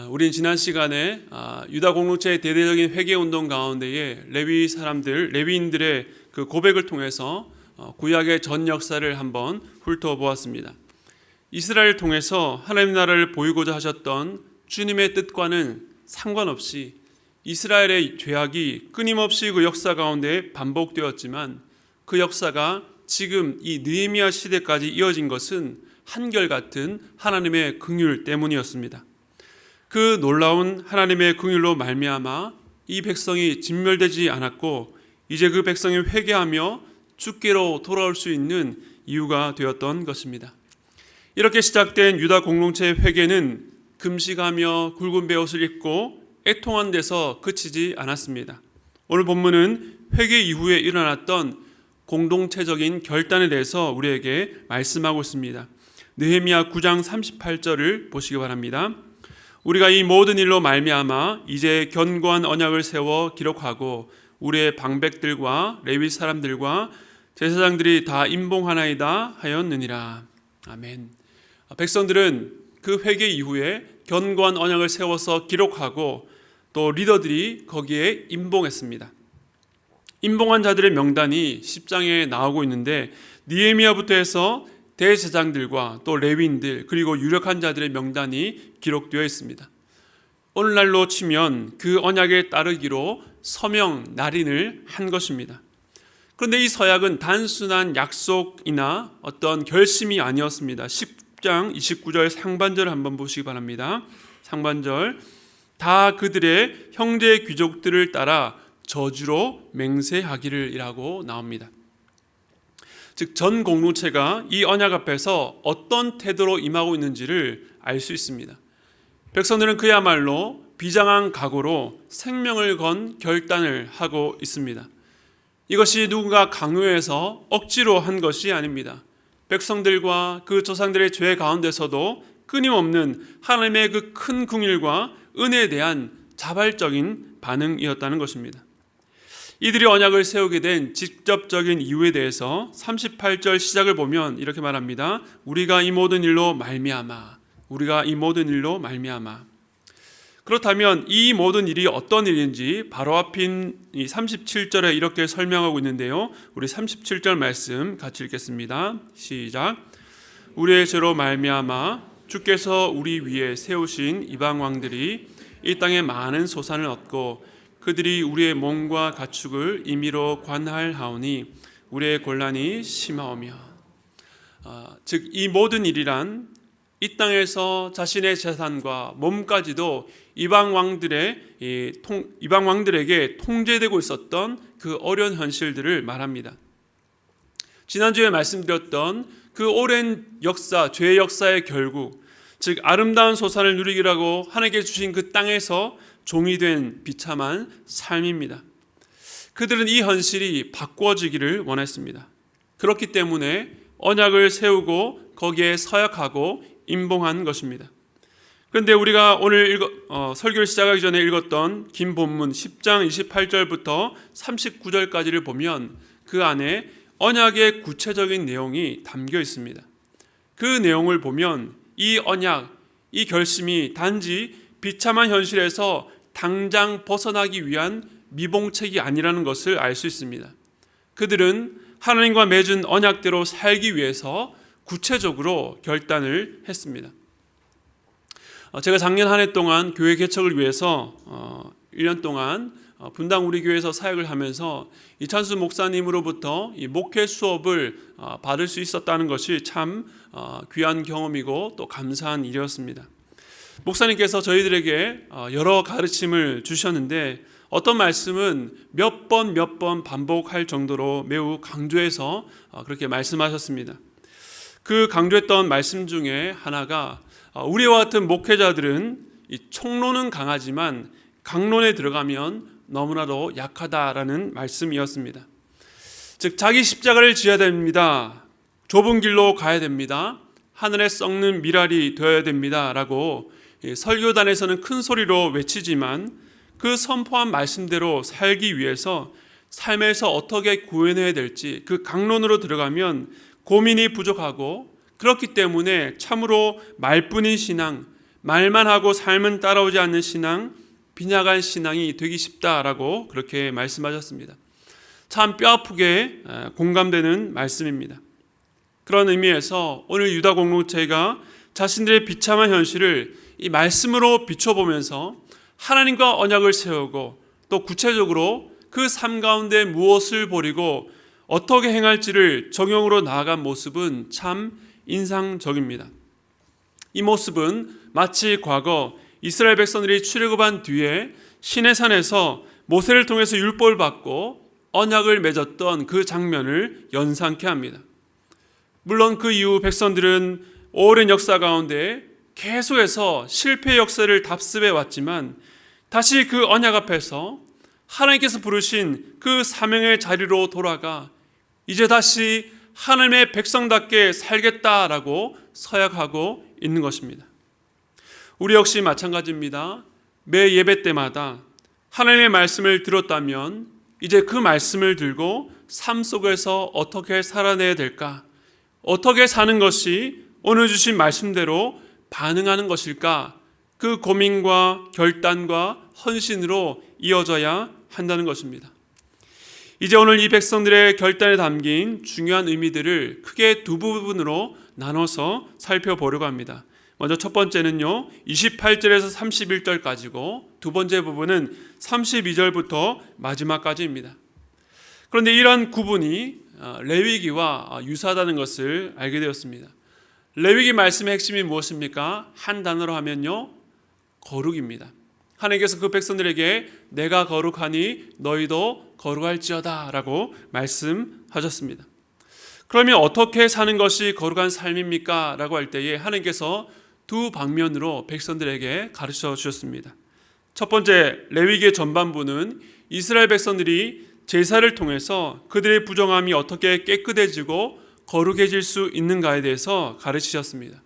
우린 지난 시간에 유다 공동체의 대대적인 회개 운동 가운데에 레위인들의 그 고백을 통해서 구약의 전 역사를 한번 훑어보았습니다. 이스라엘을 통해서 하나님 나라를 보이고자 하셨던 주님의 뜻과는 상관없이 이스라엘의 죄악이 끊임없이 그 역사 가운데 반복되었지만 그 역사가 지금 이 느헤미야 시대까지 이어진 것은 한결같은 하나님의 긍휼 때문이었습니다. 그 놀라운 하나님의 긍휼로 말미암아 이 백성이 진멸되지 않았고 이제 그 백성이 회개하며 주께로 돌아올 수 있는 이유가 되었던 것입니다. 이렇게 시작된 유다 공동체의 회개는 금식하며 굵은 베옷을 입고 애통한 데서 그치지 않았습니다. 오늘 본문은 회개 이후에 일어났던 공동체적인 결단에 대해서 우리에게 말씀하고 있습니다. 느헤미야 9장 38절을 보시기 바랍니다. 우리가 이 모든 일로 말미암아 이제 견고한 언약을 세워 기록하고 우리의 방백들과 레위 사람들과 제사장들이 다 임봉하나이다 하였느니라. 아멘. 백성들은 그 회개 이후에 견고한 언약을 세워서 기록하고 또 리더들이 거기에 임봉했습니다. 임봉한 자들의 명단이 10장에 나오고 있는데 느헤미야부터 해서 대제사장들과 또 레위인들 그리고 유력한 자들의 명단이 기록되어 있습니다. 오늘날로 치면 그 언약에 따르기로 서명 날인을 한 것입니다. 그런데 이 서약은 단순한 약속이나 어떤 결심이 아니었습니다. 10장 29절 상반절을 한번 보시기 바랍니다. 상반절 다 그들의 형제 귀족들을 따라 저주로 맹세하기를 이라고 나옵니다. 즉 전 공동체가 이 언약 앞에서 어떤 태도로 임하고 있는지를 알 수 있습니다. 백성들은 그야말로 비장한 각오로 생명을 건 결단을 하고 있습니다. 이것이 누군가 강요해서 억지로 한 것이 아닙니다. 백성들과 그 조상들의 죄 가운데서도 끊임없는 하나님의 그 큰 긍휼과 은혜에 대한 자발적인 반응이었다는 것입니다. 이들이 언약을 세우게 된 직접적인 이유에 대해서 38절 시작을 보면 이렇게 말합니다. 우리가 이 모든 일로 말미암아. 그렇다면 이 모든 일이 어떤 일인지 바로 앞인 이 37절에 이렇게 설명하고 있는데요. 우리 37절 말씀 같이 읽겠습니다. 시작. 우리의 죄로 말미암아 주께서 우리 위에 세우신 이방 왕들이 이 땅에 많은 소산을 얻고 그들이 우리의 몸과 가축을 임의로 관할하오니 우리의 곤란이 심하오며. 즉 이 모든 일이란 이 땅에서 자신의 재산과 몸까지도 이방 왕들에게 통제되고 있었던 그 어려운 현실들을 말합니다. 지난주에 말씀드렸던 그 오랜 역사, 죄의 역사의 결국, 즉 아름다운 소산을 누리기라고 하나님께 주신 그 땅에서 종이 된 비참한 삶입니다. 그들은 이 현실이 바꿔지기를 원했습니다. 그렇기 때문에 언약을 세우고 거기에 서약하고 임봉한 것입니다. 그런데 우리가 오늘 설교를 시작하기 전에 읽었던 긴 본문 10장 28절부터 39절까지를 보면 그 안에 언약의 구체적인 내용이 담겨 있습니다. 그 내용을 보면 이 언약, 이 결심이 단지 비참한 현실에서 당장 벗어나기 위한 미봉책이 아니라는 것을 알 수 있습니다. 그들은 하나님과 맺은 언약대로 살기 위해서 구체적으로 결단을 했습니다. 제가 작년 한 해 동안 교회 개척을 위해서 1년 동안 분당 우리 교회에서 사역을 하면서 이찬수 목사님으로부터 이 목회 수업을 받을 수 있었다는 것이 참 귀한 경험이고 또 감사한 일이었습니다. 목사님께서 저희들에게 여러 가르침을 주셨는데 어떤 말씀은 몇 번 반복할 정도로 매우 강조해서 그렇게 말씀하셨습니다. 그 강조했던 말씀 중에 하나가 우리와 같은 목회자들은 이 총론은 강하지만 강론에 들어가면 너무나도 약하다라는 말씀이었습니다. 즉 자기 십자가를 지어야 됩니다. 좁은 길로 가야 됩니다. 하늘에 썩는 미랄이 되어야 됩니다. 라고 설교단에서는 큰 소리로 외치지만 그 선포한 말씀대로 살기 위해서 삶에서 어떻게 구현해야 될지 그 강론으로 들어가면 고민이 부족하고 그렇기 때문에 참으로 말뿐인 신앙, 말만 하고 삶은 따라오지 않는 신앙, 빈약한 신앙이 되기 쉽다라고 그렇게 말씀하셨습니다. 참 뼈아프게 공감되는 말씀입니다. 그런 의미에서 오늘 유다 공동체가 자신들의 비참한 현실을 이 말씀으로 비춰보면서 하나님과 언약을 세우고 또 구체적으로 그 삶 가운데 무엇을 버리고 어떻게 행할지를 적용으로 나아간 모습은 참 인상적입니다. 이 모습은 마치 과거 이스라엘 백성들이 출애굽한 뒤에 시내산에서 모세를 통해서 율법을 받고 언약을 맺었던 그 장면을 연상케 합니다. 물론 그 이후 백성들은 오랜 역사 가운데 계속해서 실패의 역사를 답습해 왔지만 다시 그 언약 앞에서 하나님께서 부르신 그 사명의 자리로 돌아가 이제 다시 하나님의 백성답게 살겠다라고 서약하고 있는 것입니다. 우리 역시 마찬가지입니다. 매 예배 때마다 하나님의 말씀을 들었다면 이제 그 말씀을 들고 삶 속에서 어떻게 살아내야 될까? 어떻게 사는 것이 오늘 주신 말씀대로 반응하는 것일까? 그 고민과 결단과 헌신으로 이어져야 한다는 것입니다. 이제 오늘 이 백성들의 결단에 담긴 중요한 의미들을 크게 두 부분으로 나눠서 살펴보려고 합니다. 먼저 첫 번째는요, 28절에서 31절까지고 두 번째 부분은 32절부터 마지막까지입니다. 그런데 이러한 구분이 레위기와 유사하다는 것을 알게 되었습니다. 레위기 말씀의 핵심이 무엇입니까? 한 단어로 하면요, 거룩입니다. 하나님께서 그 백성들에게 내가 거룩하니 너희도 거룩할지어다 라고 말씀하셨습니다. 그러면 어떻게 사는 것이 거룩한 삶입니까? 라고 할 때에 하나님께서 두 방면으로 백성들에게 가르쳐 주셨습니다. 첫 번째, 레위기의 전반부는 이스라엘 백성들이 제사를 통해서 그들의 부정함이 어떻게 깨끗해지고 거룩해질 수 있는가에 대해서 가르치셨습니다.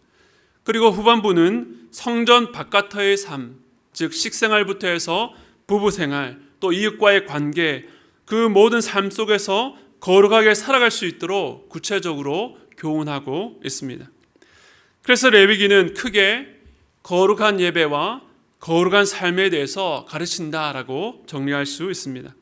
그리고 후반부는 성전 바깥의 삶, 즉 식생활부터 해서 부부생활, 또 이웃과의 관계, 그 모든 삶 속에서 거룩하게 살아갈 수 있도록 구체적으로 교훈하고 있습니다. 그래서 레위기는 크게 거룩한 예배와 거룩한 삶에 대해서 가르친다라고 정리할 수 있습니다.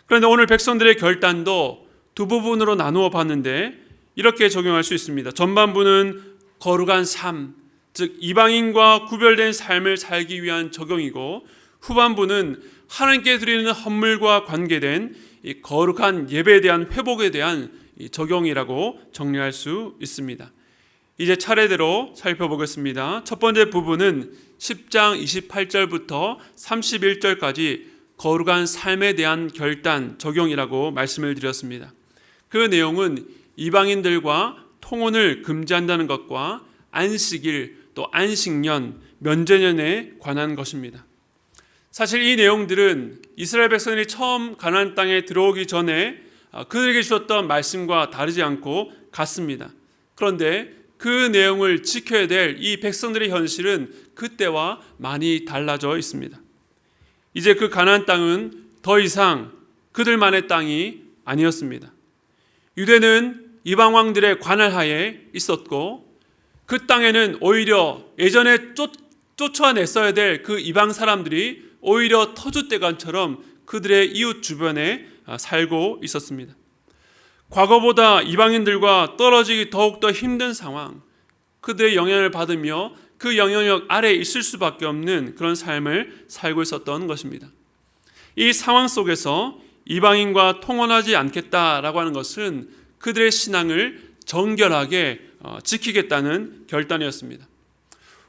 그런데 오늘 백성들의 결단도 두 부분으로 나누어 봤는데 이렇게 적용할 수 있습니다. 전반부는 거룩한 삶, 즉 이방인과 구별된 삶을 살기 위한 적용이고, 후반부는 하나님께 드리는 헌물과 관계된 이 거룩한 예배에 대한 회복에 대한 적용이라고 정리할 수 있습니다. 이제 차례대로 살펴보겠습니다. 첫 번째 부분은 10장 28절부터 31절까지 거룩한 삶에 대한 결단, 적용이라고 말씀을 드렸습니다. 그 내용은 이방인들과 통혼을 금지한다는 것과 안식일, 또 안식년, 면제년에 관한 것입니다. 사실 이 내용들은 이스라엘 백성들이 처음 가나안 땅에 들어오기 전에 그들에게 주셨던 말씀과 다르지 않고 같습니다. 그런데 그 내용을 지켜야 될 이 백성들의 현실은 그때와 많이 달라져 있습니다. 이제 그 가나안 땅은 더 이상 그들만의 땅이 아니었습니다. 유대는 이방 왕들의 관할 하에 있었고, 그 땅에는 오히려 예전에 쫓아냈어야 될 그 이방 사람들이 오히려 터줏대감처럼 그들의 이웃 주변에 살고 있었습니다. 과거보다 이방인들과 떨어지기 더욱더 힘든 상황, 그들의 영향을 받으며 그 영향력 아래에 있을 수밖에 없는 그런 삶을 살고 있었던 것입니다. 이 상황 속에서 이방인과 통혼하지 않겠다라고 하는 것은 그들의 신앙을 정결하게 지키겠다는 결단이었습니다.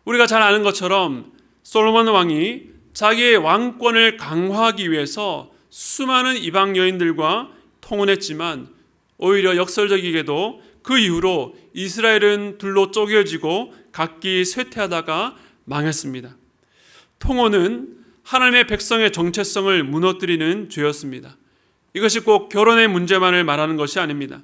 우리가 잘 아는 것처럼 솔로몬 왕이 자기의 왕권을 강화하기 위해서 수많은 이방 여인들과 통혼했지만 오히려 역설적이게도 그 이후로 이스라엘은 둘로 쪼개지고 각기 쇠퇴하다가 망했습니다. 통혼은 하나님의 백성의 정체성을 무너뜨리는 죄였습니다. 이것이 꼭 결혼의 문제만을 말하는 것이 아닙니다.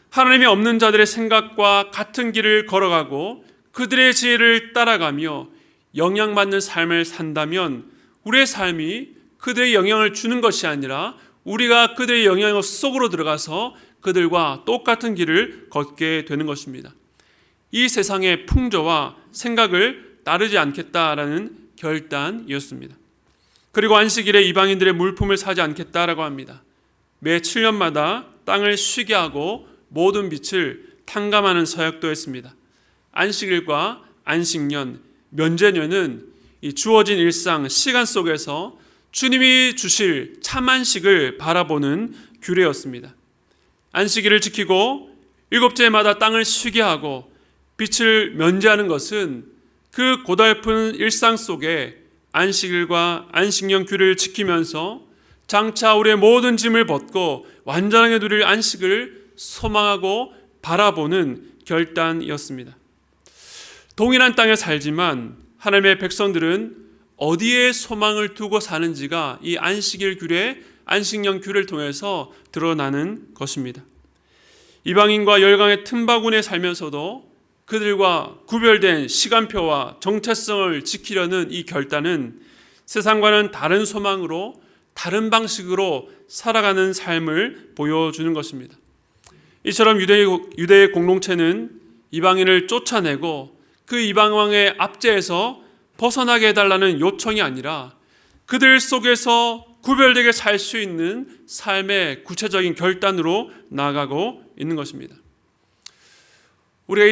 하나님이 없는 자들의 생각과 같은 길을 걸어가고 그들의 지혜를 따라가며 영향받는 삶을 산다면 우리의 삶이 그들의 영향을 주는 것이 아니라 우리가 그들의 영향 속으로 들어가서 그들과 똑같은 길을 걷게 되는 것입니다. 이 세상의 풍조와 생각을 따르지 않겠다라는 결단이었습니다. 그리고 안식일에 이방인들의 물품을 사지 않겠다라고 합니다. 매 7년마다 땅을 쉬게 하고 모든 빛을 탕감하는 서약도 했습니다. 안식일과 안식년, 면제년은 이 주어진 일상, 시간 속에서 주님이 주실 참 안식을 바라보는 규례였습니다. 안식일을 지키고 일곱째마다 땅을 쉬게 하고 빛을 면제하는 것은 그 고달픈 일상 속에 안식일과 안식년 규례를 지키면서 장차 우리의 모든 짐을 벗고 완전하게 누릴 안식을 소망하고 바라보는 결단이었습니다. 동일한 땅에 살지만 하나님의 백성들은 어디에 소망을 두고 사는지가 이 안식일 규례, 안식년 규례를 통해서 드러나는 것입니다. 이방인과 열강의 틈바구니에 살면서도 그들과 구별된 시간표와 정체성을 지키려는 이 결단은 세상과는 다른 소망으로 다른 방식으로 살아가는 삶을 보여주는 것입니다. 이처럼 유대의 공동체는 이방인을 쫓아내고 그 이방 왕의 압제에서 벗어나게 해달라는 요청이 아니라 그들 속에서 구별되게 살 수 있는 삶의 구체적인 결단으로 나아가고 있는 것입니다. 우리가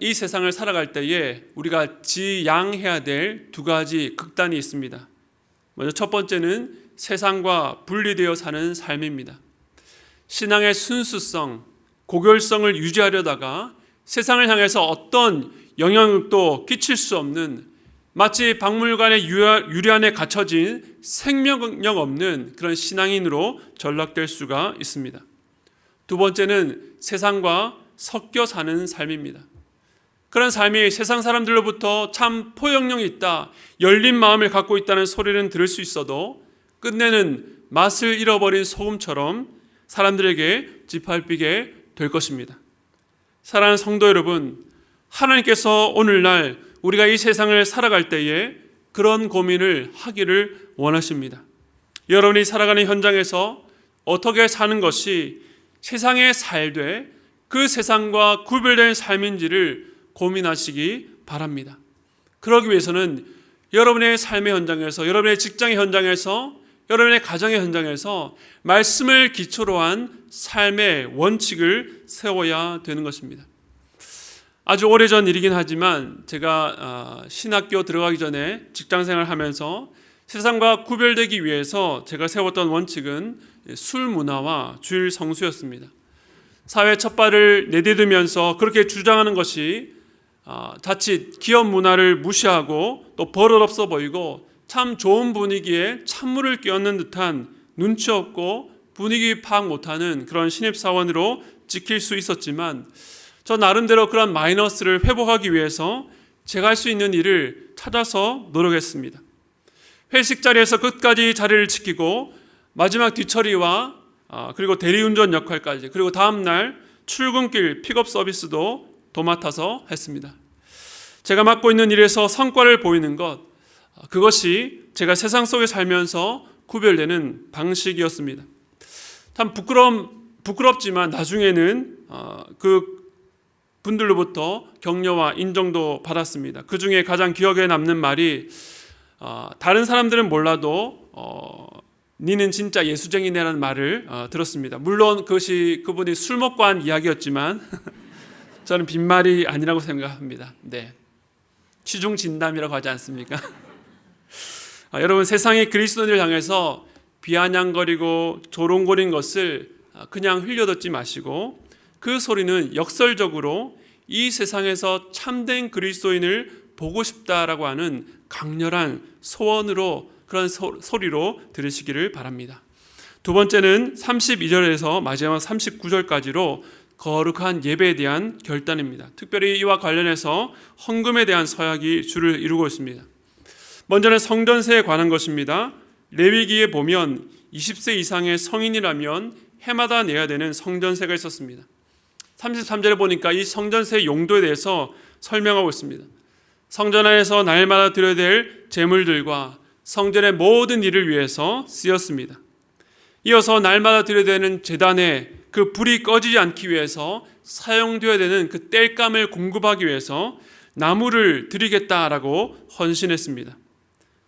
이 세상을 살아갈 때에 우리가 지양해야 될 두 가지 극단이 있습니다. 먼저 첫 번째는 세상과 분리되어 사는 삶입니다. 신앙의 순수성, 고결성을 유지하려다가 세상을 향해서 어떤 영향력도 끼칠 수 없는 마치 박물관의 유리 안에 갇혀진 생명력 없는 그런 신앙인으로 전락될 수가 있습니다. 두 번째는 세상과 섞여 사는 삶입니다. 그런 삶이 세상 사람들로부터 참 포용력이 있다, 열린 마음을 갖고 있다는 소리는 들을 수 있어도 끝내는 맛을 잃어버린 소금처럼 사람들에게 짓밟히게 될 것입니다. 사랑하는 성도 여러분, 하나님께서 오늘날 우리가 이 세상을 살아갈 때에 그런 고민을 하기를 원하십니다. 여러분이 살아가는 현장에서 어떻게 사는 것이 세상에 살되 그 세상과 구별된 삶인지를 고민하시기 바랍니다. 그러기 위해서는 여러분의 삶의 현장에서, 여러분의 직장의 현장에서, 여러분의 가정의 현장에서 말씀을 기초로 한 삶의 원칙을 세워야 되는 것입니다. 아주 오래전 일이긴 하지만 제가 신학교 들어가기 전에 직장생활을 하면서 세상과 구별되기 위해서 제가 세웠던 원칙은 술 문화와 주일 성수였습니다. 사회 첫 발을 내디디면서 그렇게 주장하는 것이 자칫 기업 문화를 무시하고 또 버릇없어 보이고 참 좋은 분위기에 찬물을 끼얹는 듯한 눈치 없고 분위기 파악 못하는 그런 신입사원으로 찍힐 수 있었지만 저 나름대로 그런 마이너스를 회복하기 위해서 제가 할 수 있는 일을 찾아서 노력했습니다. 회식 자리에서 끝까지 자리를 지키고 마지막 뒤처리와 그리고 대리운전 역할까지, 그리고 다음날 출근길 픽업 서비스도 도맡아서 했습니다. 제가 맡고 있는 일에서 성과를 보이는 것, 그것이 제가 세상 속에 살면서 구별되는 방식이었습니다. 참 부끄럽지만 나중에는 그 분들로부터 격려와 인정도 받았습니다. 그 중에 가장 기억에 남는 말이 다른 사람들은 몰라도 니는 진짜 예수쟁이네라는 말을 들었습니다. 물론 그분이 술 먹고 한 이야기였지만 저는 빈말이 아니라고 생각합니다. 네, 취중진담이라고 하지 않습니까? 여러분, 세상이 그리스도인을 향해서 비아냥거리고 조롱거린 것을 그냥 흘려듣지 마시고 그 소리는 역설적으로 이 세상에서 참된 그리스도인을 보고 싶다라고 하는 강렬한 소원으로, 그런 소리로 들으시기를 바랍니다. 두 번째는 32절에서 마지막 39절까지로 거룩한 예배에 대한 결단입니다. 특별히 이와 관련해서 헌금에 대한 서약이 주를 이루고 있습니다. 먼저는 성전세에 관한 것입니다. 레위기에 보면 20세 이상의 성인이라면 해마다 내야 되는 성전세가 있었습니다. 33절에 보니까 이 성전세 용도에 대해서 설명하고 있습니다. 성전 안에서 날마다 드려야 될 제물들과 성전의 모든 일을 위해서 쓰였습니다. 이어서 날마다 드려야 되는 제단에 그 불이 꺼지지 않기 위해서 사용되어야 되는 그 땔감을 공급하기 위해서 나무를 드리겠다라고 헌신했습니다.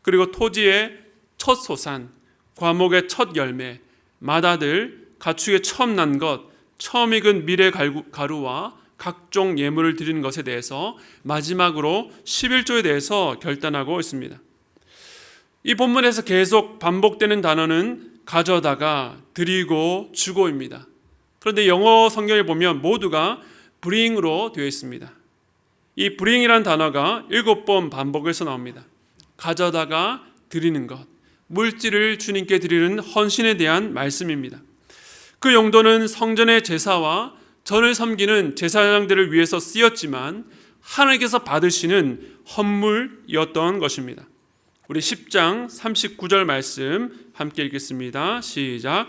그리고 토지의 첫 소산, 과목의 첫 열매, 맏아들, 가축의 처음 난 것, 처음 익은 밀의 가루와 각종 예물을 드리는 것에 대해서 마지막으로 11조에 대해서 결단하고 있습니다. 이 본문에서 계속 반복되는 단어는 가져다가, 드리고, 주고입니다. 그런데 영어 성경에 보면 모두가 bring으로 되어 있습니다. 이 bring이라는 단어가 7번 반복해서 나옵니다. 가져다가 드리는 것, 물질을 주님께 드리는 헌신에 대한 말씀입니다. 그 용도는 성전의 제사와 전을 섬기는 제사장들을 위해서 쓰였지만 하나님께서 받으시는 헌물이었던 것입니다. 우리 10장 39절 말씀 함께 읽겠습니다. 시작.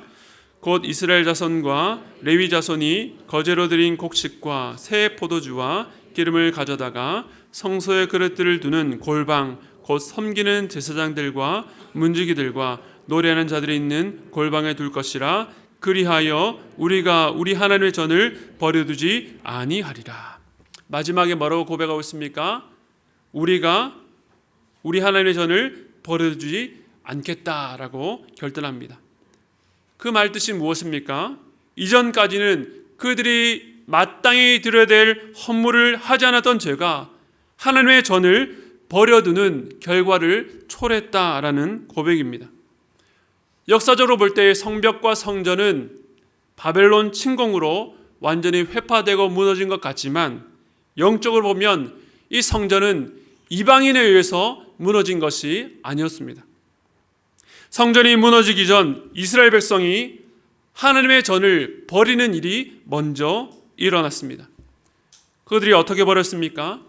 곧 이스라엘 자손과 레위 자손이 거제로 드린 곡식과 새 포도주와 기름을 가져다가 성소의 그릇들을 두는 골방, 곧 섬기는 제사장들과 문지기들과 노래하는 자들이 있는 골방에 둘 것이라. 그리하여 우리가 우리 하나님의 전을 버려두지 아니하리라. 마지막에 뭐라고 고백하고 있습니까? 우리가 우리 하나님의 전을 버려두지 않겠다라고 결단합니다. 그 말 뜻이 무엇입니까? 이전까지는 그들이 마땅히 드려야 될 헌물을 하지 않았던 죄가 하나님의 전을 버려두는 결과를 초래했다라는 고백입니다. 역사적으로 볼 때 성벽과 성전은 바벨론 침공으로 완전히 회파되고 무너진 것 같지만 영적으로 보면 이 성전은 이방인에 의해서 무너진 것이 아니었습니다. 성전이 무너지기 전 이스라엘 백성이 하나님의 전을 버리는 일이 먼저 일어났습니다. 그들이 어떻게 버렸습니까?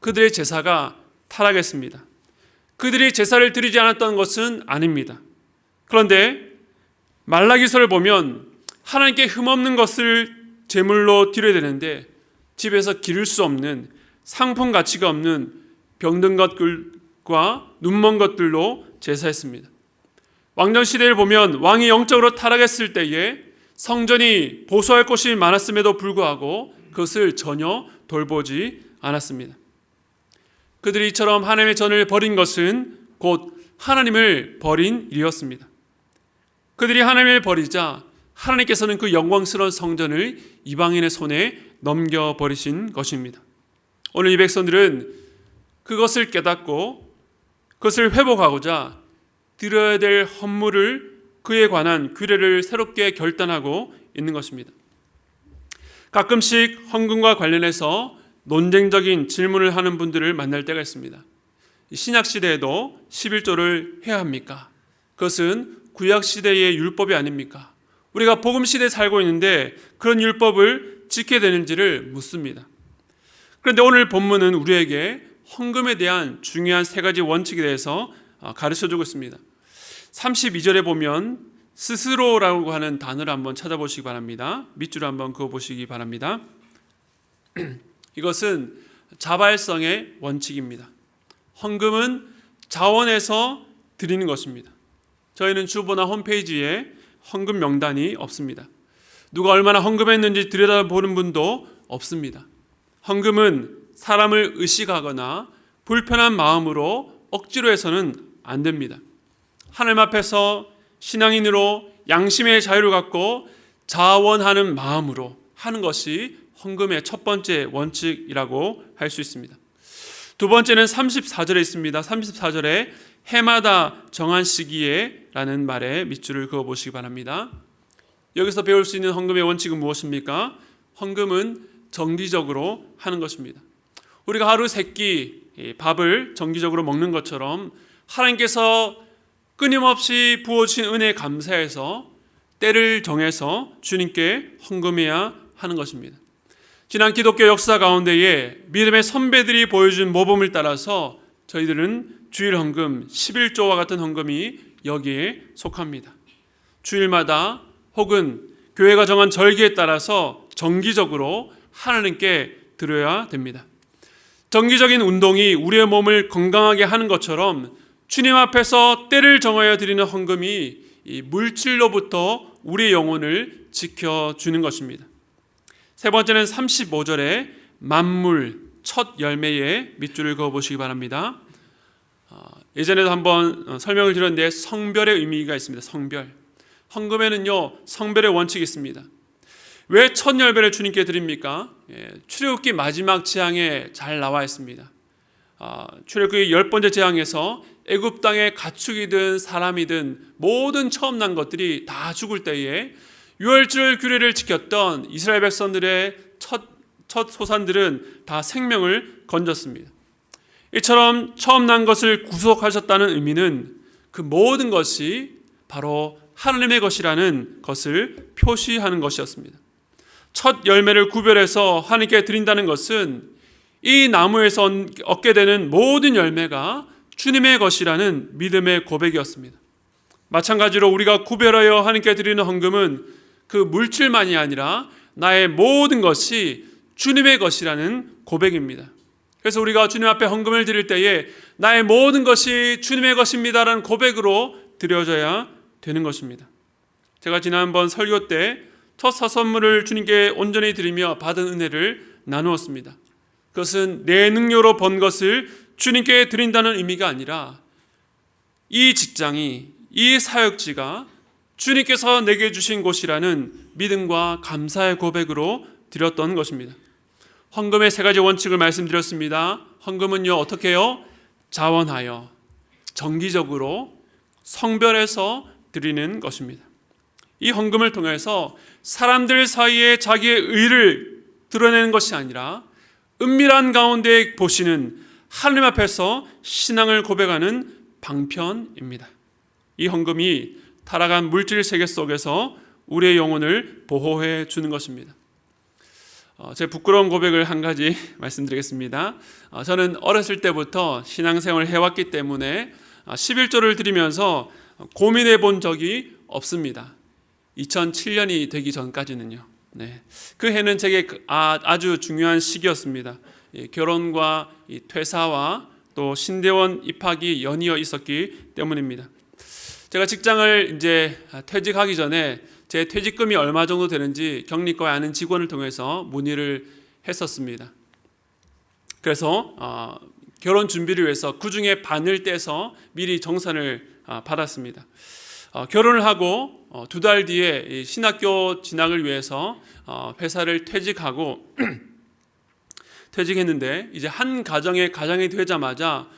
그들의 제사가 타락했습니다. 그들이 제사를 드리지 않았던 것은 아닙니다. 그런데 말라기서를 보면 하나님께 흠없는 것을 제물로 드려야 되는데 집에서 기를 수 없는 상품 가치가 없는 병든 것들과 눈먼 것들로 제사했습니다. 왕정 시대를 보면 왕이 영적으로 타락했을 때에 성전이 보수할 곳이 많았음에도 불구하고 그것을 전혀 돌보지 않았습니다. 그들이 이처럼 하나님의 전을 버린 것은 곧 하나님을 버린 일이었습니다. 그들이 하나님을 버리자 하나님께서는 그 영광스러운 성전을 이방인의 손에 넘겨버리신 것입니다. 오늘 이 백성들은 그것을 깨닫고 그것을 회복하고자 드려야 될 헌물을 그에 관한 규례를 새롭게 결단하고 있는 것입니다. 가끔씩 헌금과 관련해서 논쟁적인 질문을 하는 분들을 만날 때가 있습니다. 신약시대에도 11조를 해야 합니까? 그것은 구약시대의 율법이 아닙니까? 우리가 복음시대에 살고 있는데 그런 율법을 지켜야 되는지를 묻습니다. 그런데 오늘 본문은 우리에게 헌금에 대한 중요한 세 가지 원칙에 대해서 가르쳐주고 있습니다. 32절에 보면 스스로라고 하는 단어를 한번 찾아보시기 바랍니다. 밑줄을 한번 그어보시기 바랍니다. 이것은 자발성의 원칙입니다. 헌금은 자원해서 드리는 것입니다. 저희는 주보나 홈페이지에 헌금 명단이 없습니다. 누가 얼마나 헌금했는지 들여다보는 분도 없습니다. 헌금은 사람을 의식하거나 불편한 마음으로 억지로 해서는 안 됩니다. 하나님 앞에서 신앙인으로 양심의 자유를 갖고 자원하는 마음으로 하는 것이 헌금의 첫 번째 원칙이라고 할 수 있습니다. 두 번째는 34절에 있습니다. 34절에 해마다 정한 시기에 라는 말에 밑줄을 그어보시기 바랍니다. 여기서 배울 수 있는 헌금의 원칙은 무엇입니까? 헌금은 정기적으로 하는 것입니다. 우리가 하루 세 끼 밥을 정기적으로 먹는 것처럼 하나님께서 끊임없이 부어주신 은혜에 감사해서 때를 정해서 주님께 헌금해야 하는 것입니다. 지난 기독교 역사 가운데에 믿음의 선배들이 보여준 모범을 따라서 저희들은 주일 헌금 11조와 같은 헌금이 여기에 속합니다. 주일마다 혹은 교회가 정한 절기에 따라서 정기적으로 하나님께 드려야 됩니다. 정기적인 운동이 우리의 몸을 건강하게 하는 것처럼 주님 앞에서 때를 정하여 드리는 헌금이 이 물질로부터 우리의 영혼을 지켜주는 것입니다. 세 번째는 35절에 만물, 첫 열매에 밑줄을 그어 보시기 바랍니다. 예전에도 한번 설명을 드렸는데 성별의 의미가 있습니다. 성별. 헌금에는요 성별의 원칙이 있습니다. 왜 첫 열매를 주님께 드립니까? 출애굽기 마지막 재앙에 잘 나와 있습니다. 출애굽기 10번째 재앙에서 애굽 땅에 가축이든 사람이든 모든 처음 난 것들이 다 죽을 때에 유월절 규례를 지켰던 이스라엘 백성들의 첫 소산들은 다 생명을 건졌습니다. 이처럼 처음 난 것을 구속하셨다는 의미는 그 모든 것이 바로 하나님의 것이라는 것을 표시하는 것이었습니다. 첫 열매를 구별해서 하나님께 드린다는 것은 이 나무에서 얻게 되는 모든 열매가 주님의 것이라는 믿음의 고백이었습니다. 마찬가지로 우리가 구별하여 하나님께 드리는 헌금은 그 물질만이 아니라 나의 모든 것이 주님의 것이라는 고백입니다. 그래서 우리가 주님 앞에 헌금을 드릴 때에 나의 모든 것이 주님의 것입니다라는 고백으로 드려져야 되는 것입니다. 제가 지난번 설교 때 첫 사선물을 주님께 온전히 드리며 받은 은혜를 나누었습니다. 그것은 내 능력으로 번 것을 주님께 드린다는 의미가 아니라 이 직장이, 이 사역지가 주님께서 내게 주신 곳이라는 믿음과 감사의 고백으로 드렸던 것입니다. 헌금의 3가지 원칙을 말씀드렸습니다. 헌금은요 어떻게 해요? 자원하여 정기적으로 성별해서 드리는 것입니다. 이 헌금을 통해서 사람들 사이에 자기의 의를 드러내는 것이 아니라 은밀한 가운데 보시는 하나님 앞에서 신앙을 고백하는 방편입니다. 이 헌금이 타락한 물질 세계 속에서 우리의 영혼을 보호해 주는 것입니다. 제 부끄러운 고백을 한 가지 말씀드리겠습니다. 저는 어렸을 때부터 신앙생활을 해왔기 때문에 11조를 드리면서 고민해 본 적이 없습니다. 2007년이 되기 전까지는요. 네. 그 해는 제게 아주 중요한 시기였습니다. 결혼과 퇴사와 또 신대원 입학이 연이어 있었기 때문입니다. 제가 직장을 이제 퇴직하기 전에 제 퇴직금이 얼마 정도 되는지 격리과에 아는 직원을 통해서 문의를 했었습니다. 그래서 결혼 준비를 위해서 그 중에 반을 떼서 미리 정산을 받았습니다. 결혼을 하고 2달 뒤에 신학교 진학을 위해서 회사를 퇴직하고 퇴직했는데 이제 한 가정이 되자마자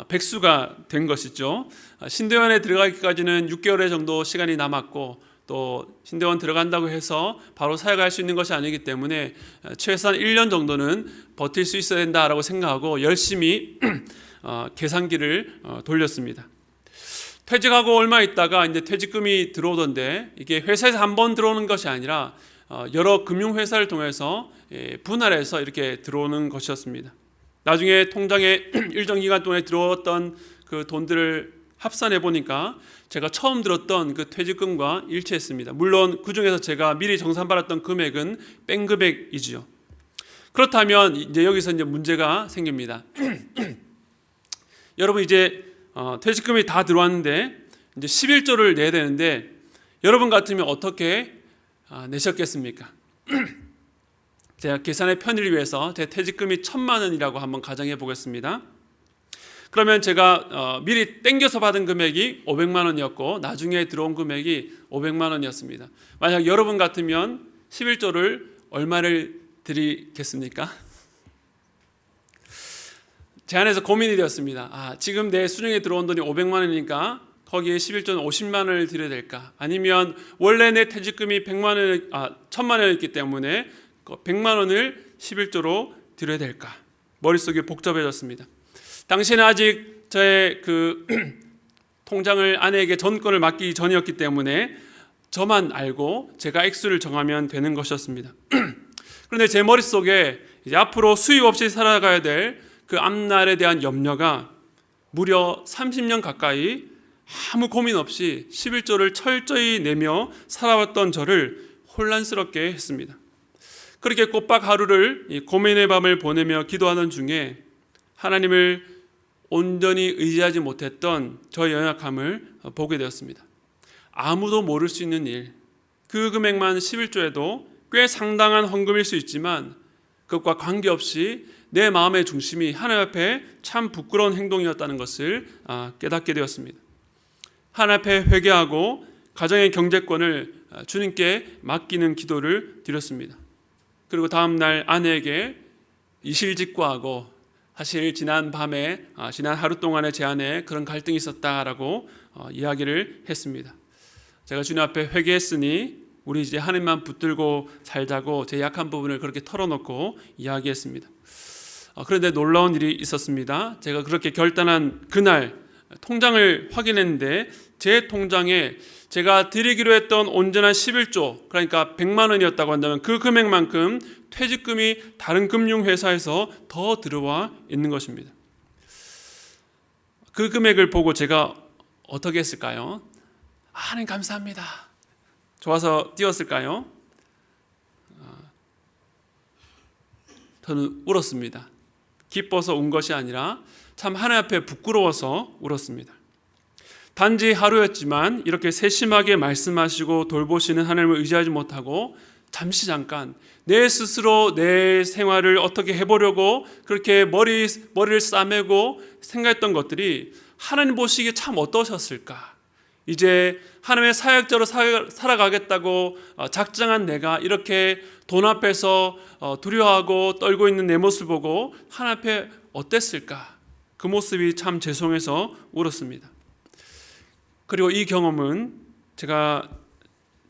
백수가 된 것이죠. 신대원에 들어가기까지는 6개월의 정도 시간이 남았고 또 신대원 들어간다고 해서 바로 사역할 수 있는 것이 아니기 때문에 최소한 1년 정도는 버틸 수 있어야 된다라고 생각하고 열심히 계산기를 돌렸습니다. 퇴직하고 얼마 있다가 이제 퇴직금이 들어오던데 이게 회사에서 한 번 들어오는 것이 아니라 여러 금융회사를 통해서 분할해서 이렇게 들어오는 것이었습니다. 나중에 통장에 일정 기간 동안에 들어왔던 그 돈들을 합산해 보니까 제가 처음 들었던 그 퇴직금과 일치했습니다. 물론 그 중에서 제가 미리 정산받았던 금액은 뺀 금액이지요. 그렇다면 이제 여기서 이제 문제가 생깁니다. 여러분 이제 퇴직금이 다 들어왔는데 이제 11조를 내야 되는데 여러분 같으면 어떻게 내셨겠습니까? 제가 계산의 편의를 위해서 제 퇴직금이 1,000만 원이라고 한번 가정해 보겠습니다. 그러면 제가 미리 땡겨서 받은 금액이 500만 원이었고 나중에 들어온 금액이 500만 원이었습니다. 만약 여러분 같으면 11조를 얼마를 드리겠습니까? 제 안에서 고민이 되었습니다. 지금 내 수중에 들어온 돈이 500만 원이니까 거기에 11조는 50만 원을 드려야 될까? 아니면 원래 내 퇴직금이 1,000만 원이었기 때문에 100만 원을 11조로 드려야 될까? 머릿속이 복잡해졌습니다. 당시에는 아직 저의 그 통장을 아내에게 전권을 맡기기 전이었기 때문에 저만 알고 제가 액수를 정하면 되는 것이었습니다. 그런데 제 머릿속에 이제 앞으로 수입 없이 살아가야 될 그 앞날에 대한 염려가 무려 30년 가까이 아무 고민 없이 11조를 철저히 내며 살아왔던 저를 혼란스럽게 했습니다. 그렇게 꼬박 하루를 고민의 밤을 보내며 기도하던 중에 하나님을 온전히 의지하지 못했던 저의 연약함을 보게 되었습니다. 아무도 모를 수 있는 일, 그 금액만 11조에도 꽤 상당한 헌금일 수 있지만 그것과 관계없이 내 마음의 중심이 하나님 앞에 참 부끄러운 행동이었다는 것을 깨닫게 되었습니다. 하나님 앞에 회개하고 가정의 경제권을 주님께 맡기는 기도를 드렸습니다. 그리고 다음 날 아내에게 이실직고하고 사실 지난 밤에 지난 하루 동안의 제 안에 그런 갈등이 있었다라고 이야기를 했습니다. 제가 주님 앞에 회개했으니 우리 이제 하나님만 붙들고 살자고 제 약한 부분을 그렇게 털어놓고 이야기했습니다. 그런데 놀라운 일이 있었습니다. 제가 그렇게 결단한 그날 통장을 확인했는데 제 통장에 제가 드리기로 했던 온전한 11조, 그러니까 100만 원이었다고 한다면 그 금액만큼 퇴직금이 다른 금융회사에서 더 들어와 있는 것입니다. 그 금액을 보고 제가 어떻게 했을까요? 하나님 감사합니다. 좋아서 뛰었을까요? 저는 울었습니다. 기뻐서 운 것이 아니라 참 하나님 앞에 부끄러워서 울었습니다. 단지 하루였지만 이렇게 세심하게 말씀하시고 돌보시는 하나님을 의지하지 못하고 잠깐 내 스스로 내 생활을 어떻게 해보려고 그렇게 머리를 싸매고 생각했던 것들이 하나님 보시기에 참 어떠셨을까? 이제 하나님의 사역자로 살아가겠다고 작정한 내가 이렇게 돈 앞에서 두려워하고 떨고 있는 내 모습을 보고 하나님 앞에 어땠을까? 그 모습이 참 죄송해서 울었습니다. 그리고 이 경험은 제가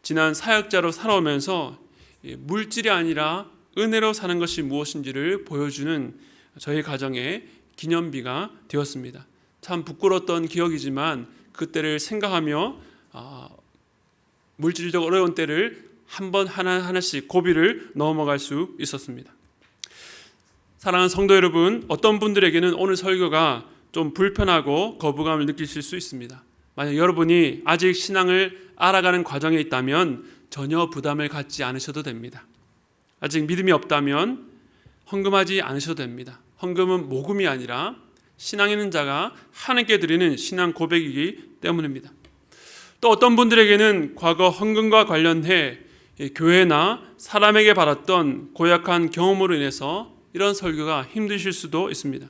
지난 사역자로 살아오면서 물질이 아니라 은혜로 사는 것이 무엇인지를 보여주는 저희 가정의 기념비가 되었습니다. 참 부끄러웠던 기억이지만 그때를 생각하며 물질적 어려운 때를 한번 하나씩 고비를 넘어갈 수 있었습니다. 사랑하는 성도 여러분, 어떤 분들에게는 오늘 설교가 좀 불편하고 거부감을 느끼실 수 있습니다. 만약 여러분이 아직 신앙을 알아가는 과정에 있다면 전혀 부담을 갖지 않으셔도 됩니다. 아직 믿음이 없다면 헌금하지 않으셔도 됩니다. 헌금은 모금이 아니라 신앙 있는 자가 하나님께 드리는 신앙 고백이기 때문입니다. 또 어떤 분들에게는 과거 헌금과 관련해 교회나 사람에게 받았던 고약한 경험으로 인해서 이런 설교가 힘드실 수도 있습니다.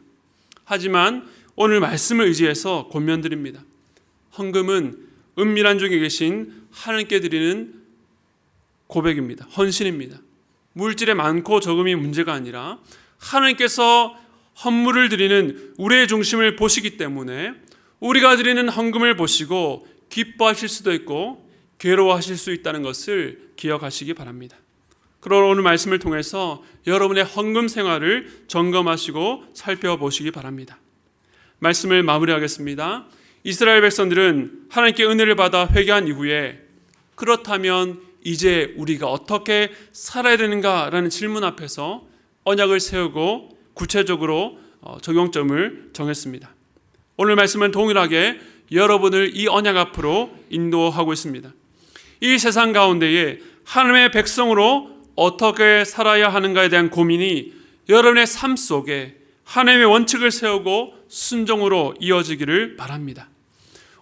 하지만 오늘 말씀을 의지해서 권면드립니다. 헌금은 은밀한 중에 계신 하나님께 드리는 고백입니다. 헌신입니다. 물질의 많고 적음이 문제가 아니라 하나님께서 헌물을 드리는 우리의 중심을 보시기 때문에 우리가 드리는 헌금을 보시고 기뻐하실 수도 있고 괴로워하실 수 있다는 것을 기억하시기 바랍니다. 그러나 오늘 말씀을 통해서 여러분의 헌금 생활을 점검하시고 살펴보시기 바랍니다. 말씀을 마무리하겠습니다. 이스라엘 백성들은 하나님께 은혜를 받아 회개한 이후에 그렇다면 이제 우리가 어떻게 살아야 되는가라는 질문 앞에서 언약을 세우고 구체적으로 적용점을 정했습니다. 오늘 말씀은 동일하게 여러분을 이 언약 앞으로 인도하고 있습니다. 이 세상 가운데에 하나님의 백성으로 어떻게 살아야 하는가에 대한 고민이 여러분의 삶 속에 하나님의 원칙을 세우고 순종으로 이어지기를 바랍니다.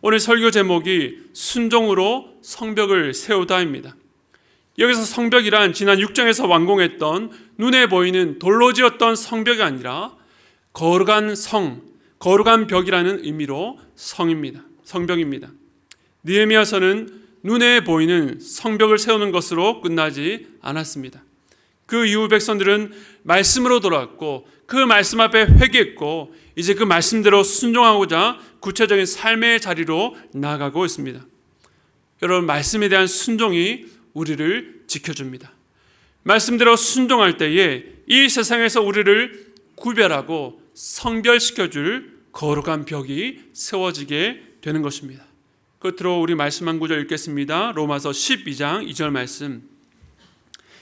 오늘 설교 제목이 순종으로 성벽을 세우다입니다. 여기서 성벽이란 지난 6장에서 완공했던 눈에 보이는 돌로 지었던 성벽이 아니라 거룩한 성, 거룩한 벽이라는 의미로 성벽입니다. 느헤미야서는 눈에 보이는 성벽을 세우는 것으로 끝나지 않았습니다. 그 이후 백성들은 말씀으로 돌아왔고 그 말씀 앞에 회개했고 이제 그 말씀대로 순종하고자 구체적인 삶의 자리로 나아가고 있습니다. 여러분, 말씀에 대한 순종이 우리를 지켜줍니다. 말씀대로 순종할 때에 이 세상에서 우리를 구별하고 성별시켜줄 거룩한 벽이 세워지게 되는 것입니다. 끝으로 우리 말씀 한 구절 읽겠습니다. 로마서 12장 2절 말씀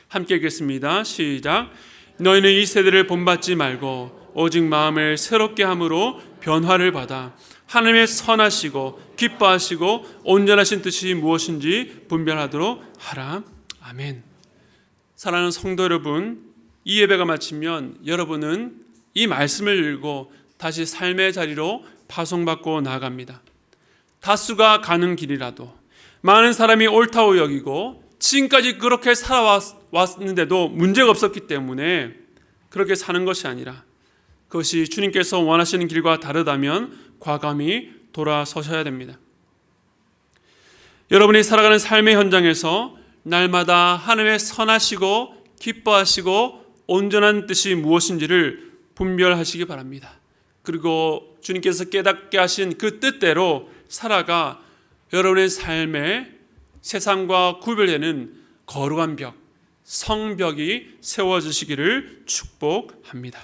함께 읽겠습니다. 시작. 너희는 이 세대를 본받지 말고 오직 마음을 새롭게 함으로 변화를 받아 하나님의 선하시고 기뻐하시고 온전하신 뜻이 무엇인지 분별하도록 하라. 아멘. 사랑하는 성도 여러분, 이 예배가 마치면 여러분은 이 말씀을 읽고 다시 삶의 자리로 파송받고 나아갑니다. 다수가 가는 길이라도 많은 사람이 옳다고 여기고 지금까지 그렇게 살아왔는데도 문제가 없었기 때문에 그렇게 사는 것이 아니라 그것이 주님께서 원하시는 길과 다르다면 과감히 돌아서셔야 됩니다. 여러분이 살아가는 삶의 현장에서 날마다 하나님의 선하시고 기뻐하시고 온전한 뜻이 무엇인지를 분별하시기 바랍니다. 그리고 주님께서 깨닫게 하신 그 뜻대로 살아가 여러분의 삶에 세상과 구별되는 거룩한 벽, 성벽이 세워지시기를 축복합니다.